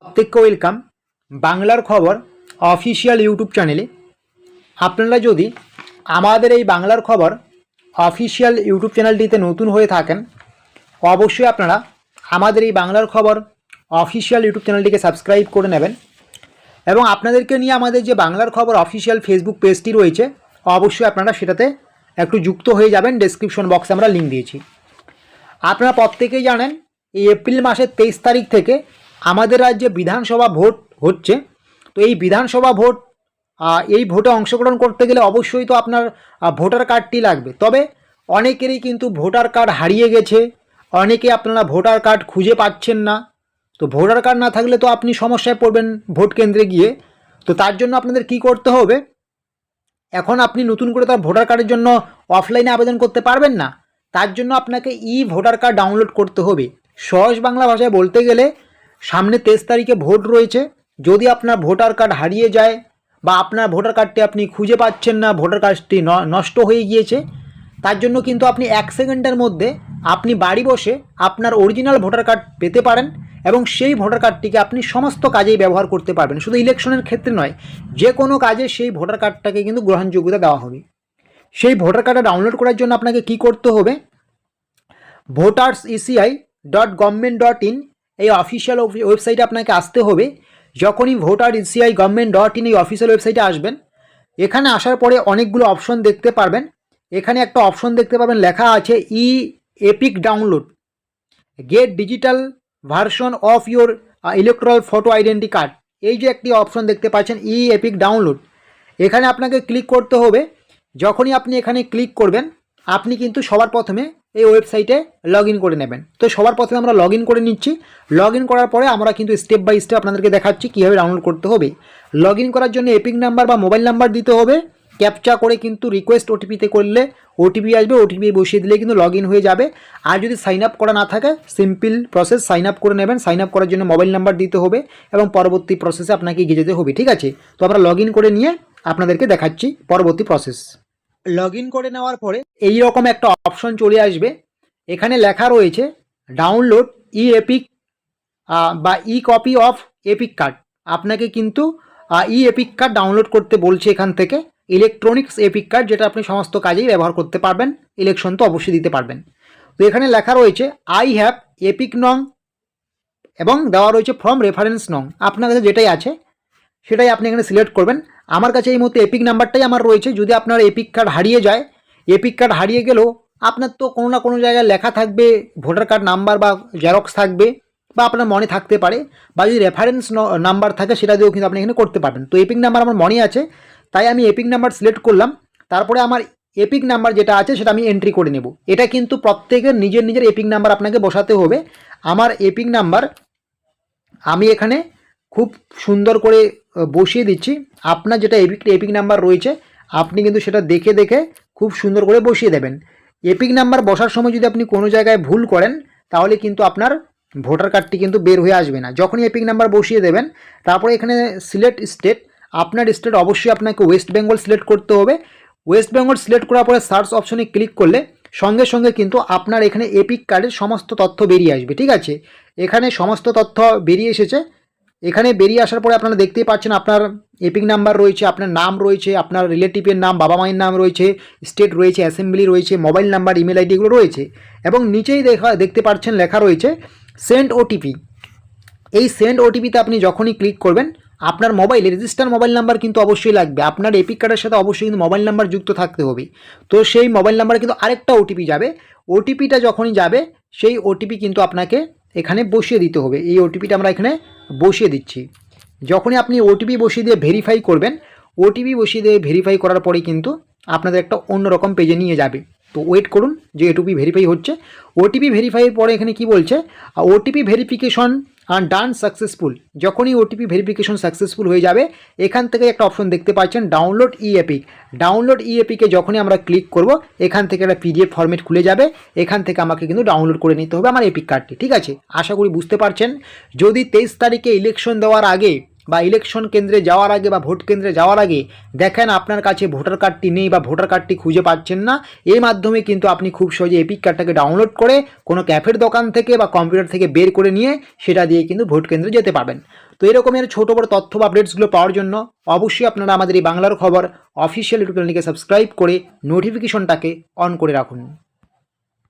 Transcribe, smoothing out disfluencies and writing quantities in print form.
প্রত্যেককে ওয়েলকাম বাংলার খবর অফিসিয়াল ইউটিউব চ্যানেলে। আপনারা যদি আমাদের এই বাংলার খবর অফিসিয়াল ইউটিউব চ্যানেলটিতে নতুন হয়ে থাকেন, অবশ্যই আপনারা আমাদের এই বাংলার খবর অফিসিয়াল ইউটিউব চ্যানেলটিকে সাবস্ক্রাইব করে নেবেন এবং আপনাদেরকে নিয়ে আমাদের যে বাংলার খবর অফিসিয়াল ফেসবুক পেজটি রয়েছে, অবশ্যই আপনারা সেটাতে একটু যুক্ত হয়ে যাবেন। ডেসক্রিপশন বক্সে আমরা লিঙ্ক দিয়েছি। আপনারা প্রত্যেকেই জানেন এই এপ্রিল মাসের 23 তারিখ থেকে আমাদের রাজ্যে বিধানসভা ভোট হচ্ছে। তো এই বিধানসভা ভোট, এই ভোটে অংশগ্রহণ করতে গেলে অবশ্যই তো আপনার ভোটার কার্ডটি লাগবে। তবে অনেকেরই কিন্তু ভোটার কার্ড হারিয়ে গেছে, অনেকে আপনারা ভোটার কার্ড খুঁজে পাচ্ছেন না। তো ভোটার কার্ড না থাকলে তো আপনি সমস্যায় পড়বেন ভোট কেন্দ্রে গিয়ে। তো তার জন্য আপনাদের কি করতে হবে, এখন আপনি নতুন করে তার ভোটার কার্ডের জন্য অফলাইনে আবেদন করতে পারবেন না। তার জন্য আপনাকে ভোটার কার্ড ডাউনলোড করতে হবে। সহজ বাংলা ভাষায় বলতে গেলে সামনে 23 তারিখে ভোট রয়েছে। যদি আপনার ভোটার কার্ড হারিয়ে যায় বা আপনার ভোটার কার্ডটি আপনি খুঁজে পাচ্ছেন না, ভোটার কার্ডটি নষ্ট হয়ে গিয়েছে, তার জন্য কিন্তু আপনি 1 সেকেন্ডের মধ্যে আপনি বাড়ি বসে আপনার অরিজিনাল ভোটার কার্ড পেতে পারেন এবং সেই ভোটার কার্ডটিকে আপনি সমস্ত কাজেই ব্যবহার করতে পারবেন। শুধু ইলেকশনের ক্ষেত্রে নয়, যে কোনো কাজে সেই ভোটার কার্ডটাকে কিন্তু গ্রহণযোগ্যতা দেওয়া হবে। সেই ভোটার কার্ডটা ডাউনলোড করার জন্য আপনাকে কি করতে হবে, voterseci.government.in এই অফিসিয়াল ওয়েবসাইটে আপনাকে আসতে হবে। যখনই voterseci.government.in এই অফিসিয়াল ওয়েবসাইটে আসবেন, এখানে আসার পরে অনেকগুলো অপশন দেখতে পারবেন। এখানে একটা অপশন দেখতে পাবেন লেখা আছে EPIC download, get digital version of your electoral photo identity card. এই যে একটি অপশন দেখতে পাচ্ছেন এপিক ডাউনলোড, এখানে আপনাকে ক্লিক করতে হবে। যখনই আপনি এখানে ক্লিক করবেন, আপনি কিন্তু সবার প্রথমে এই ওয়েবসাইটে লগ ইন করে নেবেন। তো সবার প্রথমে আমরা লগ ইন করে নিচ্ছি। লগ ইন করার পরে আমরা কিন্তু স্টেপ বাই স্টেপ আপনাদেরকে দেখাচ্ছি কীভাবে ডাউনলোড করতে হবে। লগ ইন করার জন্য এপিক নাম্বার বা মোবাইল নাম্বার দিতে হবে। ক্যাপচা করে কিন্তু রিকোয়েস্ট ওটিপিতে করলে ওটিপি আসবে, ওটিপি বসিয়ে দিলে কিন্তু লগ ইন হয়ে যাবে। আর যদি সাইন আপ করা না থাকে, সিম্পল প্রসেস সাইন আপ করে নেবেন। সাইন আপ করার জন্য মোবাইল নাম্বার দিতে হবে এবং পরবর্তী প্রসেসে আপনাকে এগিয়ে যেতে হবে। ঠিক আছে, তো আমরা লগ ইন করে নিয়ে আপনাদেরকে দেখাচ্ছি পরবর্তী প্রসেস। লগ ইন করে নেওয়ার পরে এই রকম একটা অপশন চলে আসবে। এখানে লেখা রয়েছে ডাউনলোড এপিক বা কপি অফ এপিক কার্ড। আপনাকে কিন্তু এপিক কার্ড ডাউনলোড করতে বলছে এখান থেকে, ইলেকট্রনিক্স এপিক কার্ড, যেটা আপনি সমস্ত কাজেই ব্যবহার করতে পারবেন। ইলেকশন তো অবশ্যই দিতে পারবেন। তো এখানে লেখা রয়েছে আই হ্যাভ এপিক নং এবং দেওয়া রয়েছে ফ্রম রেফারেন্স নং। আপনার কাছে যেটাই আছে সেটাই আপনি এখানে সিলেক্ট করবেন। আমার কাছে এই মুহূর্তে এপিক নাম্বারটাই আমার রয়েছে। যদি আপনার এপিক কার্ড হারিয়ে যায়, এপিক কার্ড হারিয়ে গেলেও আপনার তো কোনো না কোনো জায়গায় লেখা থাকবে ভোটার কার্ড নাম্বার বা জেরক্স থাকবে, বা আপনার মনে থাকতে পারে, বা যদি রেফারেন্স নাম্বার থাকে সেটা দিয়েও কিন্তু আপনি এখানে করতে পারবেন। তো এপিক নাম্বার আমার মনে আছে, তাই আমি এপিক নাম্বার সিলেক্ট করলাম। তারপরে আমার এপিক নাম্বার যেটা আছে সেটা আমি এন্ট্রি করে নেব। এটা কিন্তু প্রত্যেকের নিজের নিজের এপিক নাম্বার আপনাকে বসাতে হবে। আমার এপিক নাম্বার আমি এখানে খুব সুন্দর করে বসিয়ে দিচ্ছি। আপনার যেটা এপিক নাম্বার রয়েছে আপনি কিন্তু সেটা দেখে দেখে খুব সুন্দর করে বসিয়ে দেবেন। এপিক নাম্বার বসার সময় যদি আপনি কোনো জায়গায় ভুল করেন, তাহলে কিন্তু আপনার ভোটার কার্ডটি কিন্তু বের হয়ে আসবে না। যখনই এপিক নাম্বার বসিয়ে দেবেন, তারপরে এখানে সিলেক্ট স্টেট, আপনার স্টেট অবশ্যই আপনাকে ওয়েস্ট বেঙ্গল সিলেক্ট করতে হবে। ওয়েস্ট বেঙ্গল সিলেক্ট করার পরে সার্চ অপশনে ক্লিক করলে সঙ্গে সঙ্গে কিন্তু আপনার এখানে এপিক কার্ডের সমস্ত তথ্য বেরিয়ে আসবে। ঠিক আছে, এখানে সমস্ত তথ্য বেরিয়ে এসেছে। এখানে বেরিয়ে আসার পরে আপনারা দেখতেই পাচ্ছেন আপনার এপিক নাম্বার রয়েছে, আপনার নাম রয়েছে, আপনার রিলেটিভের নাম, বাবা মায়ের নাম রয়েছে, স্টেট রয়েছে, অ্যাসেম্বলি রয়েছে, মোবাইল নাম্বার, ইমেল আইডি এগুলো রয়েছে। এবং নিচেই দেখতে পাচ্ছেন লেখা রয়েছে সেন্ড ওটিপি। এই সেন্ড ওটিপিতে আপনি যখনই ক্লিক করবেন, আপনার মোবাইলে রেজিস্টার মোবাইল নাম্বার কিন্তু অবশ্যই লাগবে। আপনার এপিক কার্ডের সাথে অবশ্যই কিন্তু মোবাইল নাম্বার যুক্ত থাকতে হবে। তো সেই মোবাইল নাম্বারে কিন্তু আরেকটা ওটিপি যাবে। ওটিপিটা যখনই যাবে, সেই ওটিপি কিন্তু আপনাকে এখানে বসিয়ে দিতে হবে। এই ওটিপিটা আমরা এখানে বসিয়ে দিচ্ছি। যখনই আপনি ওটিপি বসিয়ে দিয়ে ভেরিফাই করবেন, ওটিপি বসিয়ে দিয়ে ভেরিফাই করার পরে কিন্তু আপনাদের একটা অন্যরকম পেজে নিয়ে যাবে। তো ওয়েট করুন যে ওটিপি ভেরিফাই হচ্ছে। ওটিপি ভেরিফাইয়ের পরে এখানে কি বলছে, ওটিপি ভেরিফিকেশন ডান সাকসেসফুল। যখনই ওটিপি ভেরিফিকেশন সাকসেসফুল হয়ে যাবে, এখান থেকে একটা অপশন দেখতে পাচ্ছেন ডাউনলোড এপিক। ডাউনলোড এপিকে যখনই আমরা ক্লিক করব, এখান থেকে একটা পিডিএফ ফরম্যাট খুলে যাবে। এখান থেকে আমাকে কিন্তু ডাউনলোড করে নিতে হবে আমার এপিক কার্ডটি। ঠিক আছে, আশা করি বুঝতে পারছেন। যদি 23 তারিখে ইলেকশন দেওয়ার আগে বা ইলেকশন কেন্দ্রে যাওয়ার আগে বা ভোট কেন্দ্রে যাওয়ার আগে দেখেন আপনার কাছে ভোটার কার্ডটি নেই বা ভোটার কার্ডটি খুঁজে পাচ্ছেন না, এর মাধ্যমে কিন্তু আপনি খুব সহজে এপিক কার্ডটাকে ডাউনলোড করে কোনো ক্যাফের দোকান থেকে বা কম্পিউটার থেকে বের করে নিয়ে সেটা দিয়ে কিন্তু ভোট কেন্দ্রে যেতে পারবেন। তো এরকমের ছোটো বড় তথ্য বা আপডেটসগুলো পাওয়ার জন্য অবশ্যই আপনারা আমাদের এই বাংলার খবর অফিসিয়াল ইউটিউব চ্যানেলকে সাবস্ক্রাইব করে নোটিফিকেশনটাকে অন করে রাখুন।